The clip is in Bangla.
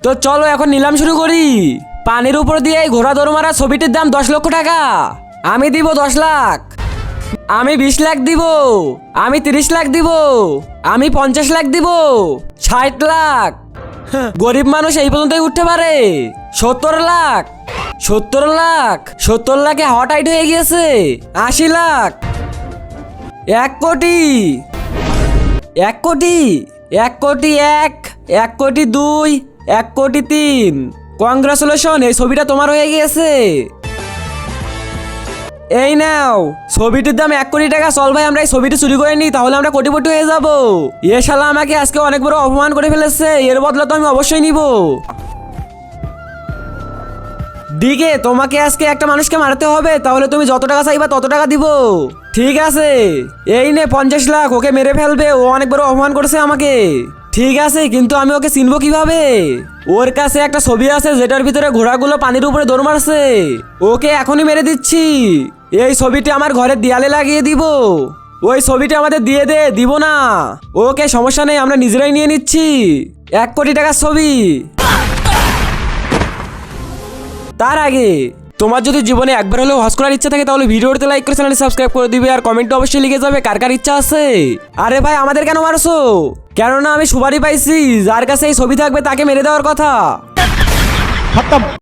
তো চলো এখন নিলাম শুরু করি। পানির উপর দিয়ে এই ঘোড়া দৌড় মারা ছবিটির দাম 10 লক্ষ টাকা। আমি দিব 10 লাখ, আমি 20 লাখ দিব, আমি 30 লাখ দিব, আমি 50 লাখ দিব, 60 লাখ। গরিব মানুষ এই পর্যন্তই উঠতে পারে। 70 লাখ, 70 লাখ, 70 লাখে হাওয়া টাইট হয়ে গিয়েছে। 80 লাখ, 1 কোটি, 1 কোটি, 1 কোটি 1, 1 কোটি 2, 1 কোটি 3। কংগ্রাচুলেশন, এই ছবিটা তোমার হয়ে গিয়েছে। এই নাও ছবিটির দাম 1 কোটি টাকা। চল ভাই আমরা এই ছবিটি চুরি করে নিই, তাহলে আমরা কোটিপতি হয়ে যাব। এ শালা আমাকে আজকে অনেক বড় অপমান করে ফেলেছে, এর বদলা তো আমি অবশ্যই নিব। দিকে তোমাকে আজকে একটা মানুষকে মারতে হবে, তাহলে তুমি যত টাকা চাইবা তত টাকা দিব। ঠিক আছে, এই নে 50 লাখ, ওকে মেরে ফেলবে, ও অনেক বড় অপমান করেছে আমাকে। ঠিক আছে, কিন্তু আমি ওকে চিনবো কিভাবে? ওর কাছে একটা ছবি আছে যেটার ভিতরে ঘোড়াগুলো পানির উপরে দৌড় মারছে। ওকে এখনই মেরে দিচ্ছি। এই ছবিটি আমার ঘরের দেয়ালে লাগিয়ে দিব। ওই ছবিটি আমাদের দিয়ে দে। দিব না, ওকে সমস্যা নেই, আমরা নিজেরাই নিয়ে নিচ্ছি। 1 কোটি টাকার ছবি। তার আগে তোমার যদি জীবনে একবার হলেও হজ করার ইচ্ছা থাকে তাহলে ভিডিওতে লাইক করে চ্যানেলটি সাবস্ক্রাইব করে দিবে, আর কমেন্টে অবশ্যই লিখে যাবে কার কার ইচ্ছা আছে। আরে ভাই আমাদের কেন মারছো? কেননা আমি সুপারি পাইছি, যার কাছে এই ছবি থাকবে তাকে মেরে দেওয়ার কথা।